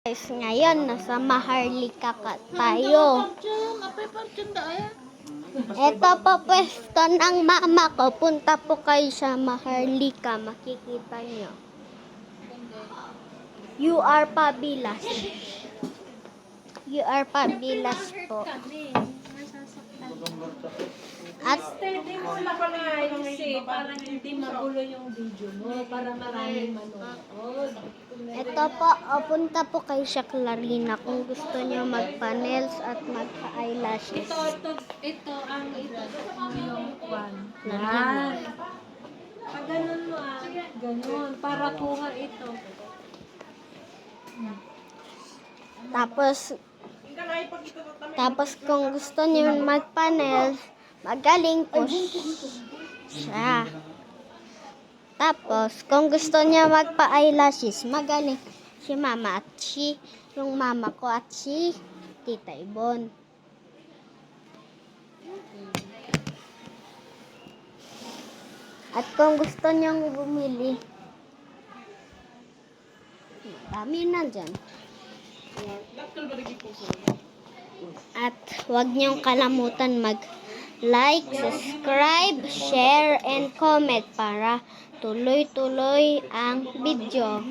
Guys, ngayon nasa Maharlika tayo. Ito po pwesto ng mama ko. Punta po kayo sa Maharlika. Makikita nyo. UR Pabilas. UR Pabilas po. At Steady mo lang maayos para hindi magulo yung video mo, para maraming manonood. ito po, punta po kayo sa Clarina kung gusto nyo magpa-nails at magpa-eyelashes. Ito ang yung one. Clarina. Pag ganun mo ganun, para kuha ito. Tapos kung gusto niyo magpa-nails, magaling po siya. Tapos kung gusto niya magpa-eyelashes, magaling si mama at yung mama ko at si Tita Ibon. At kung gusto niyang bumili, dami na dyan. At huwag niyong kalamutan mag-like, subscribe, share, and comment para tuloy-tuloy ang video.